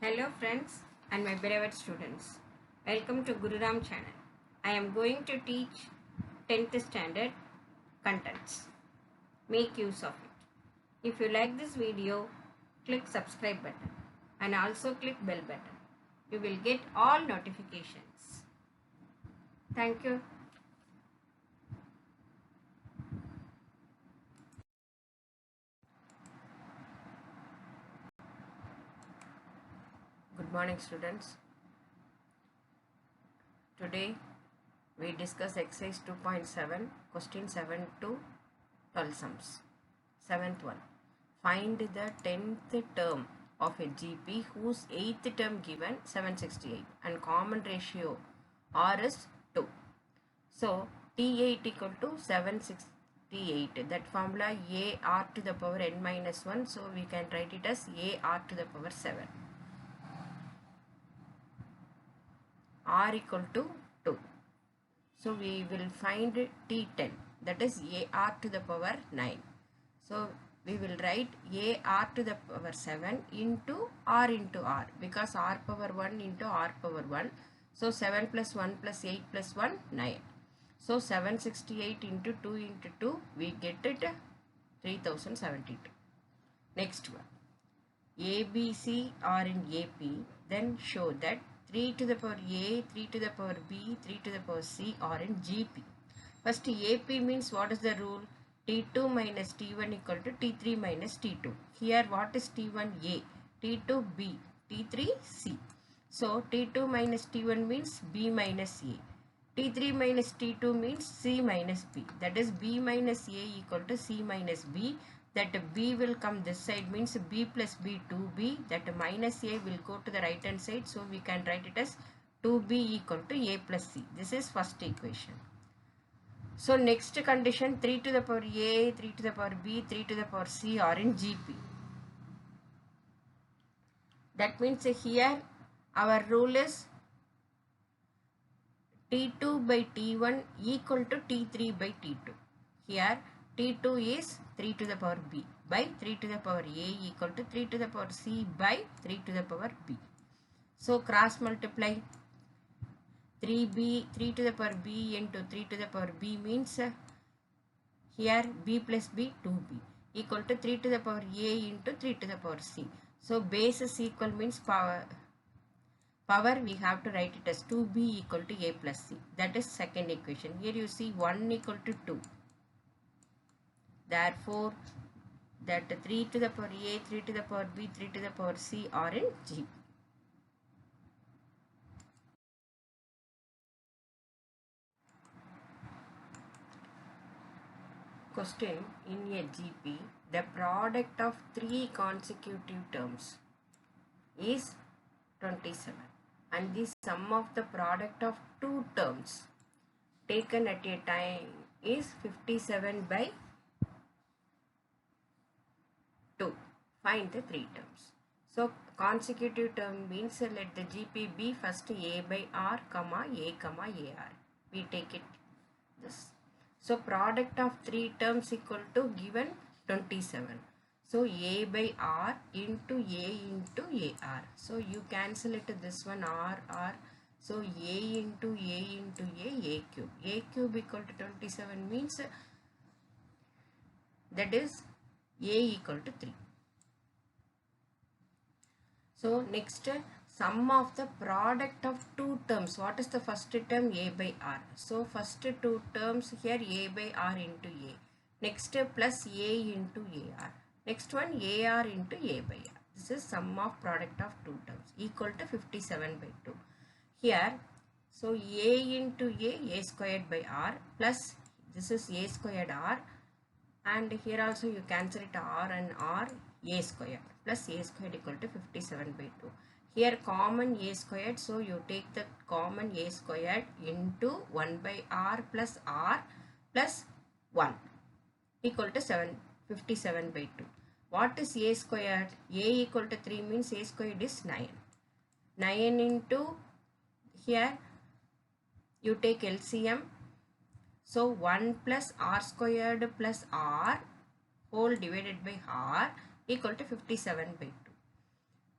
Hello friends and my beloved students. Welcome to Gururam channel. I am going to teach 10th standard contents. Make use of it. If you like this video, click subscribe button and also click bell button. You will get all notifications. Thank you. Good morning students. Today we discuss exercise 2.7 question 7 to 12 sums. 7th one. Find the 10th term of a GP whose 8th term given 768 and common ratio R is 2. So T8 equal to 768. That formula A R to the power n minus 1. So we can write it as A R to the power 7. R equal to 2. So we will find T10, that is AR to the power 9. So we will write AR to the power 7 into R because R power 1 into R power 1. So 7 plus 1 plus 8 plus 1, 9. So 768 into 2 into 2, we get it 3072. Next one. ABC are in AP, then show that 3 to the power A, 3 to the power B, 3 to the power C are in GP. First AP means what is the rule? T2 minus T1 equal to T3 minus T2. Here what is T1 A, T2 B, T3 C. So T2 minus T1 means B minus A. T3 minus T2 means C minus B. That is B minus A equal to C minus B. That B will come this side means B plus B 2B. That minus A will go to the right hand side. So we can write it as 2B equal to A plus C. This is first equation. So next condition 3 to the power A, 3 to the power B, 3 to the power C are in GP. That means here our rule is T2 by T1 equal to T3 by T2. Here T2 is 3 to the power B by 3 to the power A equal to 3 to the power C by 3 to the power B. So cross multiply 3B, 3 to the power B into 3 to the power B means here B plus B 2B equal to 3 to the power A into 3 to the power C. So base is equal means power we have to write it as 2B equal to A plus C. That is second equation. Here you see 1 equal to 2. Therefore, that 3 to the power A, 3 to the power B, 3 to the power C are in GP. Question in a GP, the product of 3 consecutive terms is 27 and the sum of the product of 2 terms taken at a time is 57 by 2. Find the 3 terms. So consecutive term means let the GP be first A by R, comma A, comma AR. We take it this. So product of 3 terms equal to given 27. So A by R into A into AR. So you cancel it this one R. So A into A cube. A cube equal to 27 means that is A equal to 3. So next sum of the product of 2 terms. What is the first term? A by R. So first 2 terms here A by R into A. Next plus A into AR. Next one AR into A by R. This is sum of product of 2 terms equal to 57 by 2. Here so A into A squared by R plus this is A squared R, and here also you cancel it R and R, A squared plus A squared equal to 57 by 2. Here common A squared, so you take the common A squared into 1 by R plus 1 equal to 57 by 2. What is A squared? A equal to 3 means A squared is 9. 9 into here you take LCM. So 1 plus R squared plus R whole divided by R equal to 57 by 2.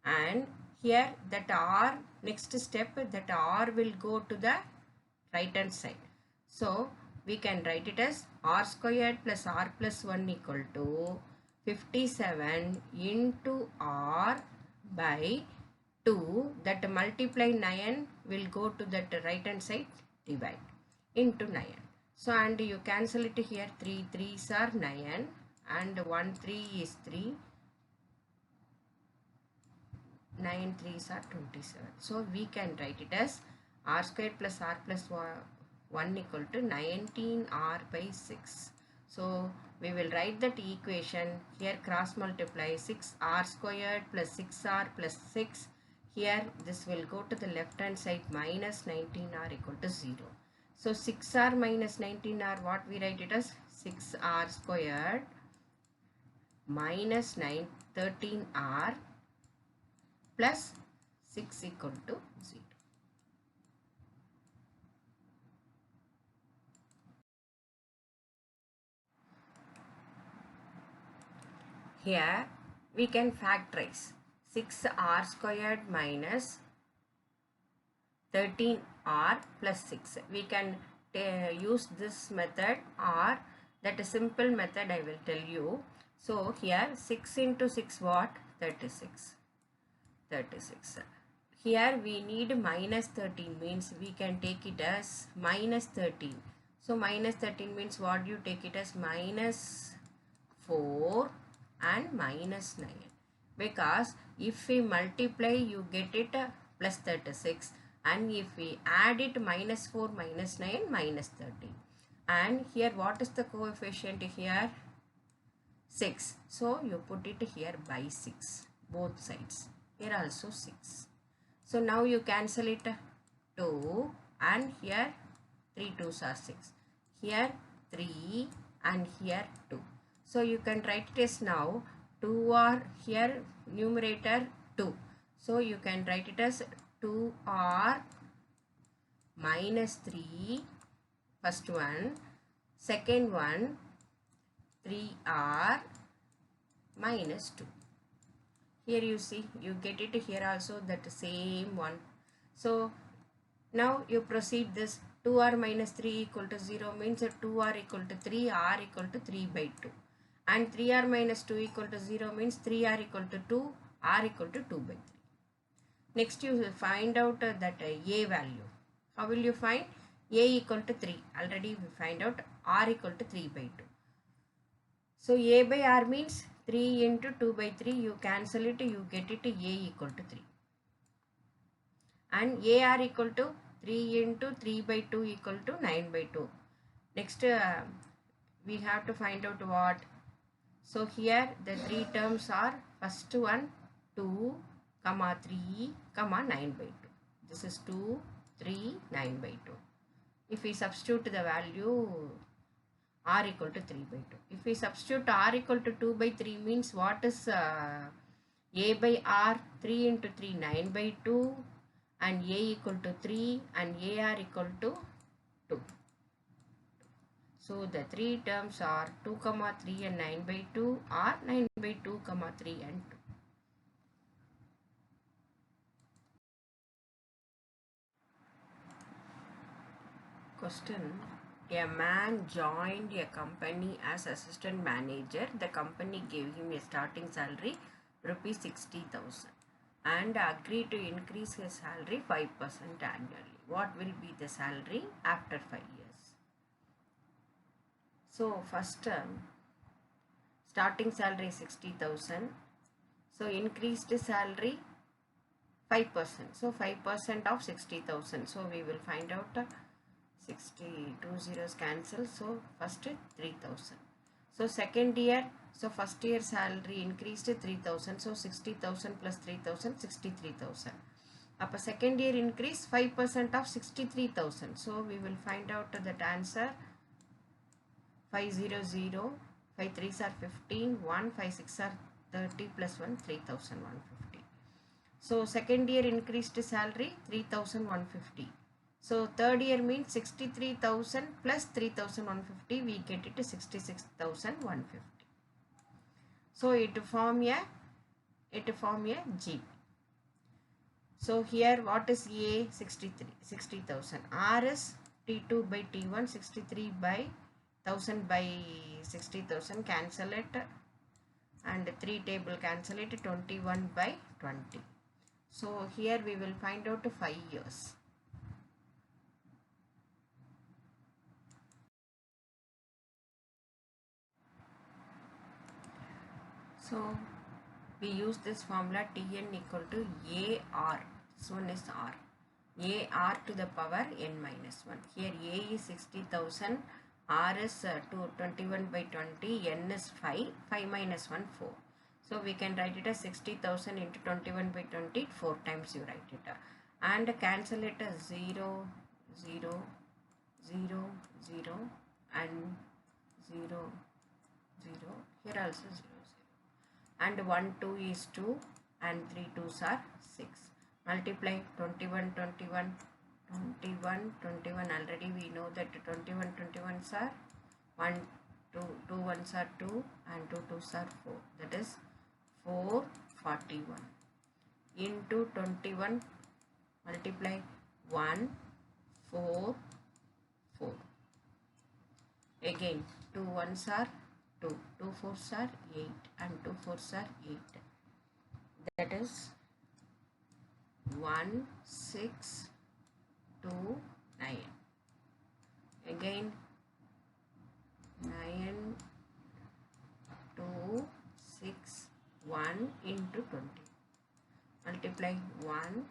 And here that r, next step, that r will go to the right hand side. So we can write it as r squared plus r plus 1 equal to 57 into r by 2, that multiply 9 will go to that right hand side, divide into 9. So and you cancel it here, 3 3s are 9 and 1 3 is 3, 9 3s are 27. So we can write it as r squared plus r plus 1 equal to 19r by 6. So we will write that equation here, cross multiply 6r squared plus 6r plus 6. Here this will go to the left hand side, minus 19r equal to 0. So 6r minus 19r, what we write it as 6r squared minus 13r plus 6 equal to 0. Here we can factorize 6r squared minus 13r plus 6. We can use this method or that simple method I will tell you. So here 6 into 6 what? 36. 36. Here we need minus 13, means we can take it as minus 13. So minus 13 means what, you take it as minus 4 and minus 9. Because if we multiply you get it plus 36, and if we add it minus 4 minus 9 minus 13. And here what is the coefficient here? 6. So you put it here by 6, both sides. Here also 6. So now you cancel it 2 and here 3 2s are 6. Here 3 and here 2. So you can write it as now 2 are here, numerator 2. So you can write it as 2r minus 3, first one. Second one 3r minus 2. Here you see, you get it here also, that same one. So now you proceed this, 2r minus 3 equal to 0 means 2r equal to 3, r equal to 3 by 2. And 3r minus 2 equal to 0 means 3r equal to 2, r equal to 2 by 3. Next you will find out that a value. How will you find? A equal to 3. Already we find out r equal to 3 by 2. So a by r means 3 into 2 by 3. You cancel it, you get it a equal to 3. And ar equal to 3 into 3 by 2 equal to 9 by 2. Next we have to find out what. So here the three terms are, first one 2, 3, 9 by 2. This is 2, 3, 9 by 2. If we substitute the value r equal to 3 by 2. If we substitute r equal to 2 by 3 means what is a by r, 3 into 3 9 by 2 and a equal to 3 and ar equal to 2. So the three terms are 2, 3 and 9 by 2 or 9 by 2, 3 and 2. Question. A man joined a company as assistant manager. The company gave him a starting salary rupees 60,000 and agreed to increase his salary 5% annually. What will be the salary after 5 years? So first starting salary 60,000. So increased salary 5%. So 5% of 60,000. So we will find out 62 zeros cancel. So first 3,000. So second year, so first year salary increased 3,000. So 60,000 plus 3,000, 63,000. Upper second year increase 5% of 63,000. So we will find out that answer 500, 5 3s are 15, 1, 5 6 are 30 plus 1, 3,150. So second year increased salary 3,150. So third year means 63,000 plus 3,150, we get it to 66,150. So it form a GP. So here what is A? 60,000. R is T2 by T1, 63 by 1000 by 60,000, cancel it, and 3 table cancel it, 21 by 20. So here we will find out 5 years. So we use this formula Tn equal to AR. This one is R. AR to the power n minus 1. Here A is 60,000, R is 21 by 20, n is 5, 5 minus 1, 4. So we can write it as 60,000 into 21 by 20, 4 times you write it. And cancel it as 0, 0, 0, 0 and 0, 0. Here also 0, 0. And 1, 2 is 2 and 3 2s are 6. Multiply 21, 21, 21, 21. Already we know that 21, 21s are 1, 2, 2 1s are 2 and 2 2s are 4. That is 441. Into 21, multiply 1, 4, 4. Again 2 1s are 2, 2 4s are 8 and 2 4s are 8. That is 1 6 2 9. Again 9 2 6 1 into 20. Multiply 1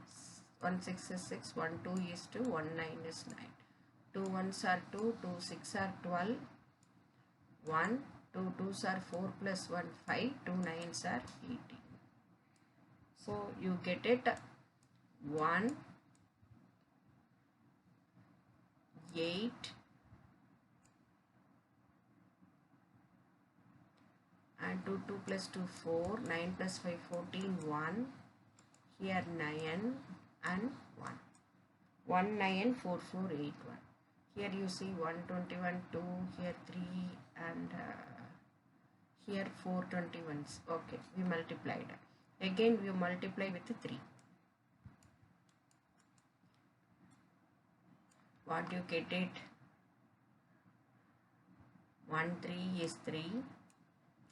1 6 is 6, 1 2 is 2, 1 9 is 9. 2 1s are 2, 2 6 are 12, 1 2 2s are 4 plus 1 5, 2 9s are 18. So you get it 1 8 and 2 2 plus 2 4, 9 plus 5 14, 1. Here 9 and 1. 1 9 4 4 8 1. Here you see 121 2, here 3 and here 421s. Okay, we multiplied. Again we multiply with 3. What you get it? 1 3 is 3.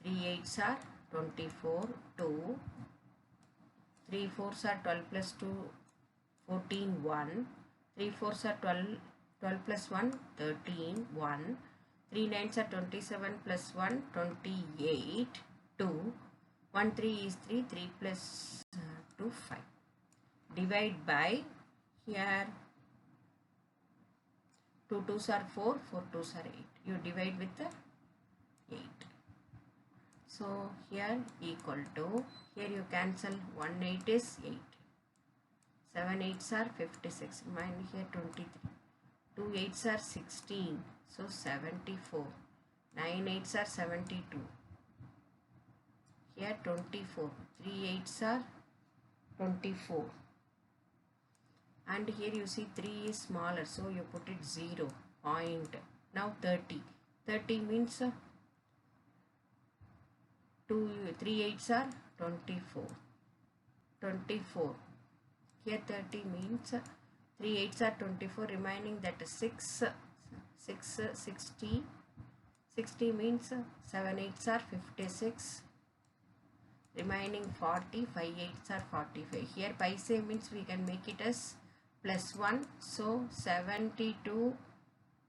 3 8s are 24. 2. 3 4s are 12 plus 2 14 1. 3 4s are 12. 12 plus 1 13 1. 3 9s are 27 plus 1 28 2. 1 3 is 3. 3 plus 2 5. Divide by, here 2 2s are 4. 4 2s are 8. You divide with 8. So here equal to, here you cancel 1 8 is 8. 7 8s are 56. Mine here 23. 2 8s are 16. So 74. 9 8s are 72. Here 24. 3 8s are 24. And here you see 3 is smaller. So you put it 0. Point. Now 30. 30 means 3 8s are 24. 24. Here 30 means 3 8s are 24. Remaining that 6 60. 60 means 7 8s are 56. Remaining 40. 5 8s are 45. Here paise means we can make it as plus 1. So 72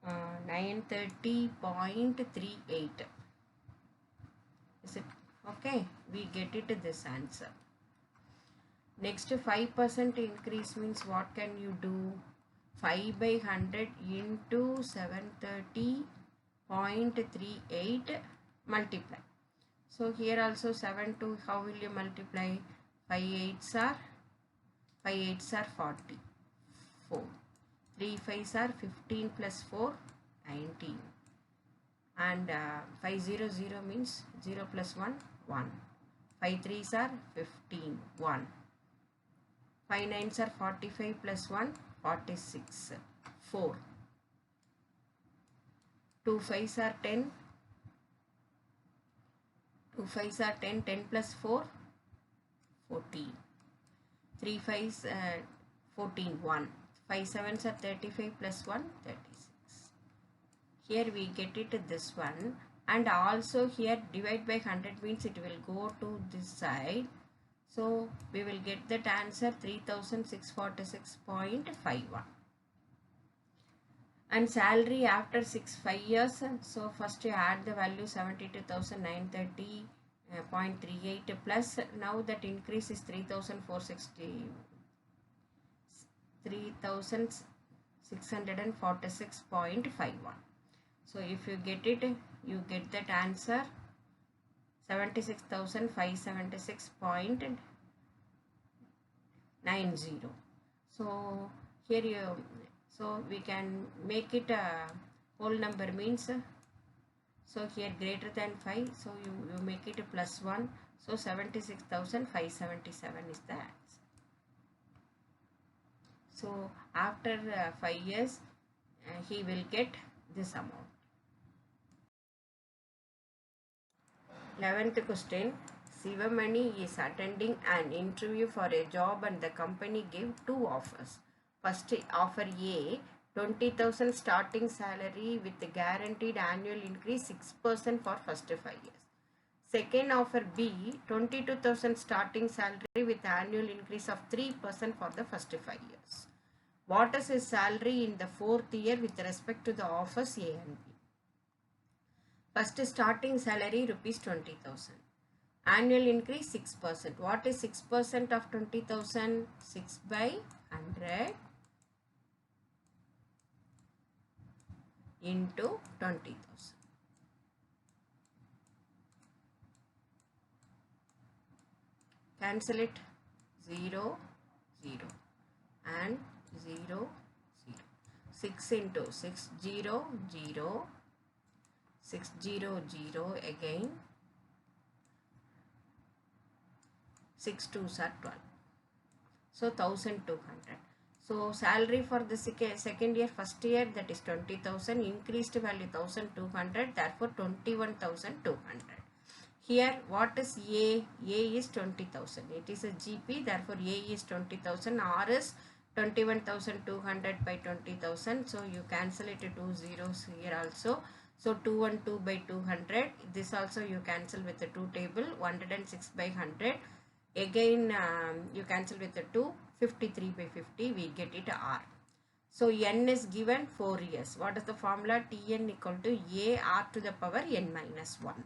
930.38. Is it okay? We get it this answer. Next 5% increase means what can you do? 5 by 100 into 730.38 multiply. So here also 7 to, how will you multiply? 5 8s are 40. 4. 3 5s are 15 plus 4 19. And 5 0 0 means 0 plus 1 1. 5 3s are 15 1. 5 9s are 45 plus 1 46 4. 2 5s are 10. 2 5s are 10. 10 plus 4 14. 3 5s 14, 1. 5 7s are 35 plus 1, 36. Here we get it this one, and also here divide by 100 means it will go to this side. So we will get that answer 3646.51. And salary after 5 years, so first you add the value 72,930.38 plus now that increase is 3,646.51. so if you get it, you get that answer 76,576.90. so here you, so we can make it a whole number means, so here greater than 5, so you make it a plus 1, so 76,577 is the answer. So after 5 years he will get this amount. 11th question. Sivamani is attending an interview for a job and the company gave 2 offers. First offer A, 20,000 starting salary with guaranteed annual increase 6% for first 5 years. Second offer B, 22,000 starting salary with annual increase of 3% for the first 5 years. What is his salary in the 4th year with respect to the offers A and B? First starting salary rupees 20,000. Annual increase 6%. What is 6% of 20,000? 6 by 100 into 20,000. Cancel it. 0, 0 and 0, 0. 6 into 6, 0, 0. 600 again, 6 2s are 12, so 1,200. So salary for the second year, first year, that is 20,000, increased value 1,200, therefore 21,200. Here what is A? A is 20,000, it is a GP, therefore A is 20,000, R is 21,200 by 20,000, so you cancel it 2 zeros here also. So 212 by 200, this also you cancel with the 2 table, 106 by 100, again you cancel with the 2, 53 by 50, we get it R. So N is given 4 years. What is the formula? Tn equal to A R to the power N minus 1.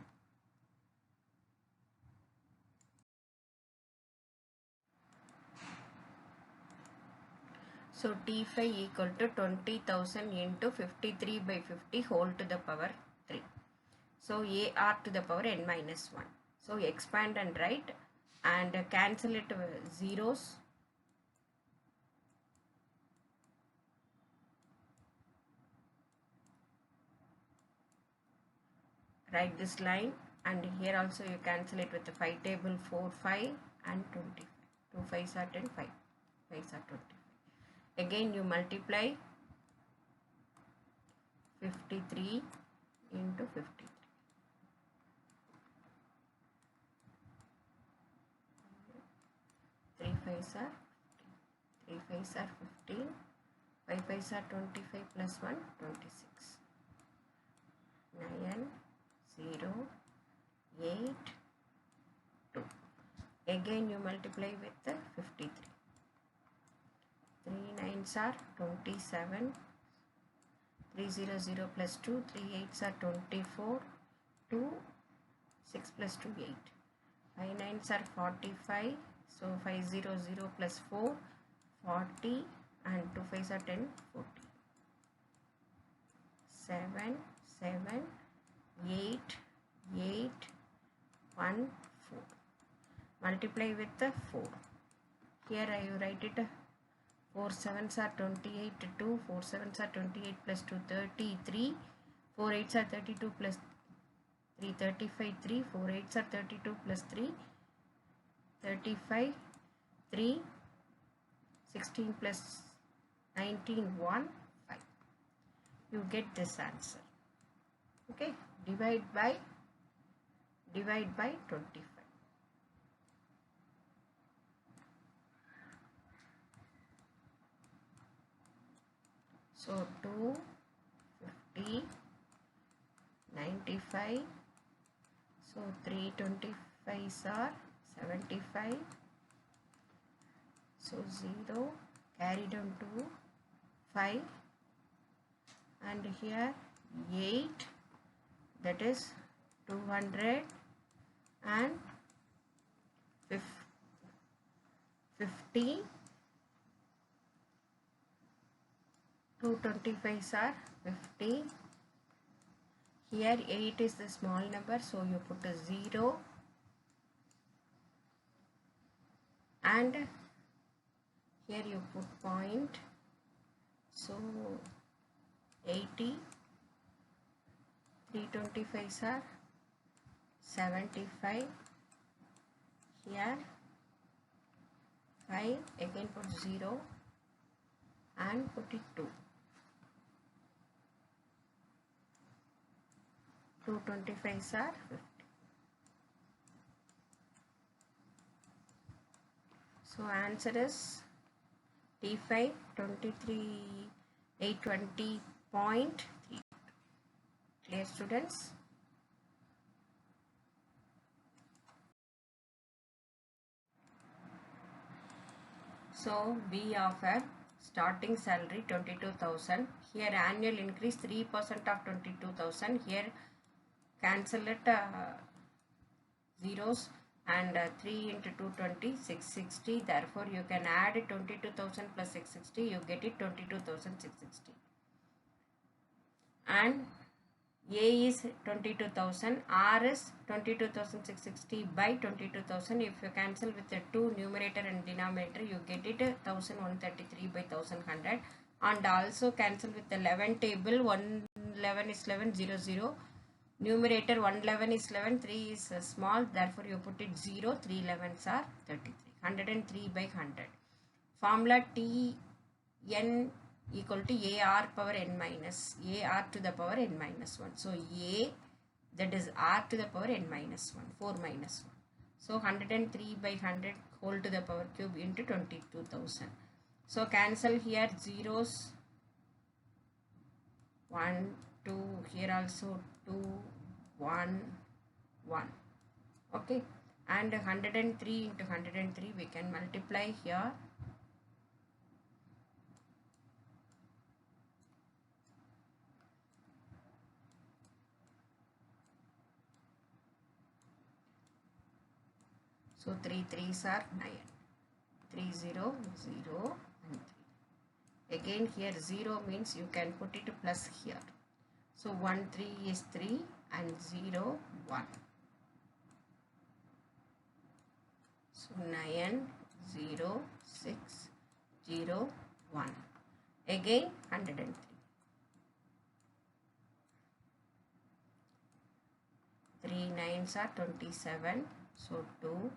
So T5 equal to 20,000 into 53 by 50 whole to the power 3. So AR to the power N minus 1. So expand and write and cancel it zeros. Write this line and here also you cancel it with the 5 table 4, 5 and 25. 2 5s are 10, 5 5s are 25. Again you multiply 53 into 53. 3 5s are 15. 3 5s are 15. 5 5s are 25 plus 1, 26. 9, 0, 8, 2. Again you multiply with the 53. 3 9s are 27. 3 0 0 plus 2. 3 8s are 24. 2. 6 plus 2 8. 5 9s are 45. So 5 0 0 plus 4. 40 and 2 5s are 10. 40. 7 7 8 8 1 4. Multiply with the 4. Here I write it 4 7s are 28, 2, 4 7s are 28 plus 2, 33, 4 8s are 32 plus 3, 35, 3, 4 8s are 32 plus 3, 35, 3, 16 plus 19, 1, 5. You get this answer. Okay, divide by 25. So 250, 95. So 325s are 75. So 0 carry down to 5, and here 8, that is 200, and 50. 225s are 50. Here 8 is the small number, so you put a 0, and here you put point. So 80. 325s are 75. Here 5, again put 0 and put it 2. 225s are 50. So answer is T5 23,820.3. Clear, students? So we offer starting salary 22,000. Here annual increase 3% of 22,000. Here cancel it zeros, and 3 into 220, 660. Therefore you can add 22,000 plus 660, you get it 22,660. And A is 22,000, R is 22,660 by 22,000. If you cancel with the 2 numerator and denominator, you get it 1,133 by 1,100. And also cancel with the 11 table. 111 is 11, 0, 0. Numerator 111 is 11, 3 is small, therefore you put it 0, 3 11s are 33. 103 by 100. Formula Tn equal to AR power n minus, AR to the power n minus 1. So A, that is R to the power n minus 1, 4 minus 1. So 103 by 100 whole to the power cube into 22,000. So cancel here zeros, 1, 2, here also 2, 1, 1. Okay, and 103 into 103 we can multiply here. So 3 3s are 9. 3 0 0 and 3. Again here 0 means you can put it plus here. So 1 3 is 3 and 0 1. So 9 0 6 0 1. Again 103. 3 9s are 27. So 2.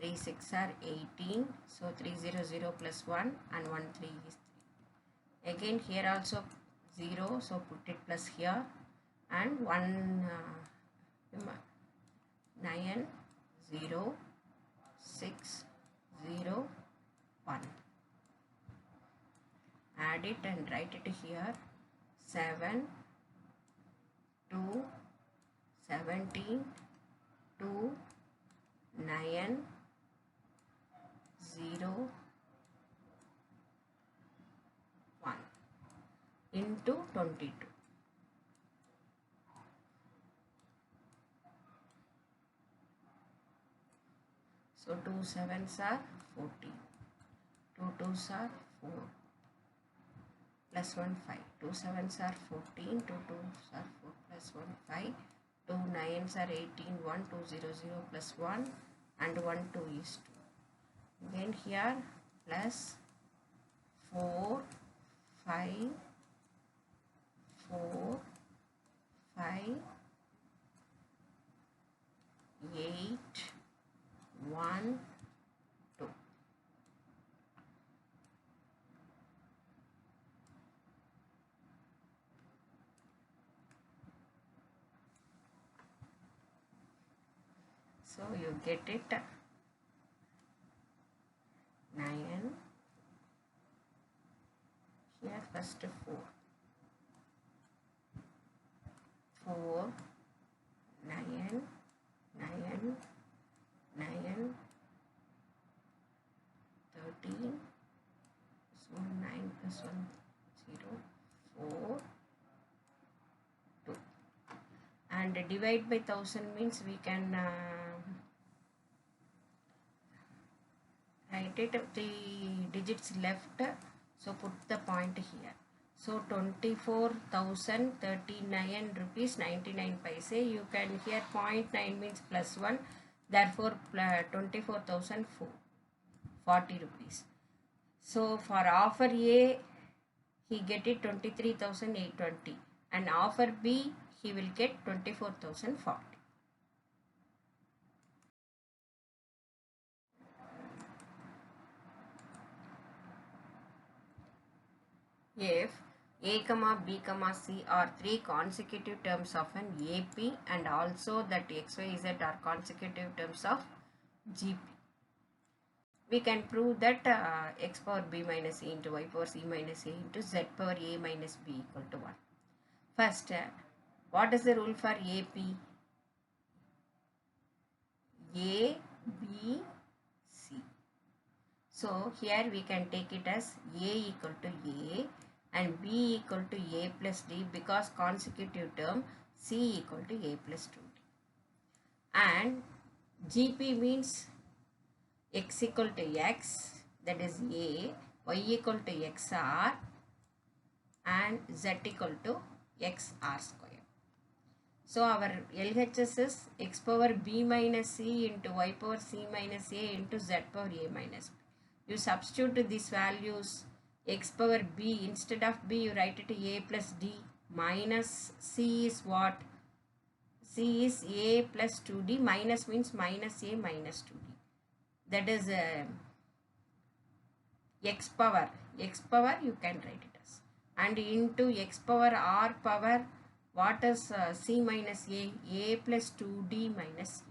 3 6 are 18. So 3 0 0 plus 1 and 1 3 is 3. Again here also 0. So put it plus here, and 1 9 0 6 0 1. Add it and write it here. 7 2 17 2 9 0 1 into 22. So 2 7s are 14. 2 2s are 4. Plus 1 5. 2 7s are 14. 2 2s are 4 plus 1 5. 2 9s are 18. 1 2 0 0 plus 1 and 1 2 is 2. Then here plus 4 5 4 5 8 1 2. So you get it 9. Here first 4. 4, 9, 9, 9, 13. So 9 plus 1, 0, 4, 2. And divide by 1000 means we can write it the digits left. So put the point here. So 24,039 rupees 99 paise. You can here 0.9 means plus 1. Therefore 24,040 rupees. So for offer A, he get it 23,820, and offer B, he will get 24,040. If A, B, C are three consecutive terms of an AP and also that XYZ are consecutive terms of GP, we can prove that x power B minus A into y power C minus A into Z power A minus B equal to 1. First, what is the rule for AP? A, B, C. So here we can take it as A equal to A and B equal to A plus D because consecutive term C equal to A plus 2D. And GP means x equal to x, that is A, y equal to XR and Z equal to XR square. So our LHS is x power B minus C into y power C minus A into Z power A minus B. You substitute these values, x power B, instead of B you write it A plus D, minus C is what? C is A plus 2D, minus means minus A minus 2D. That is x power you can write it as. And into x power R power, what is C minus A plus 2D minus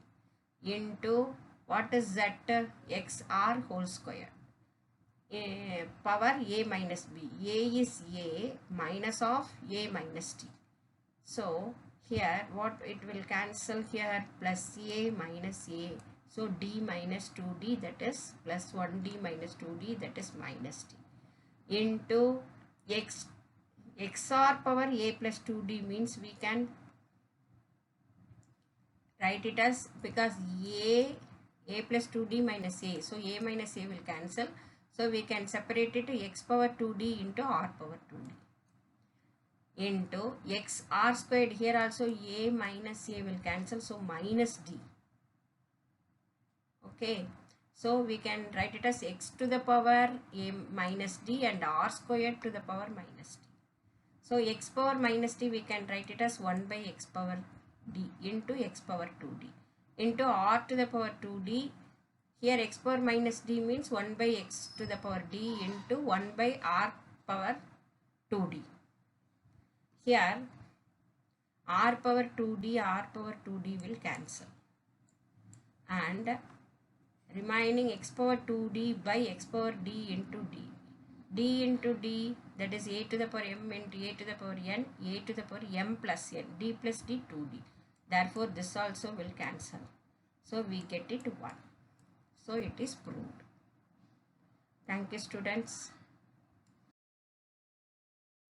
A into what is Z, XR whole square. Power A minus B. A is A minus of A minus T. So here what it will cancel here, plus A minus A. So D minus 2D, that is plus 1D minus 2D, that is minus D. Into XR power A plus 2D means we can write it as, because A plus 2D minus A. So A minus A will cancel. So we can separate it to x power 2D into R power 2D. Into XR squared, here also A minus A will cancel. So minus D. Okay. So we can write it as x to the power A minus D and R squared to the power minus D. So x power minus D we can write it as 1 by x power D into x power 2D into R to the power 2D. Here x power minus D means 1 by x to the power D into 1 by R power 2D. Here R power 2D will cancel. And remaining x power 2D by x power D into D. D into D, that is A to the power M into A to the power N, A to the power M plus N, D plus D 2D. Therefore, this also will cancel. So, we get it 1. So, it is proved. Thank you, students.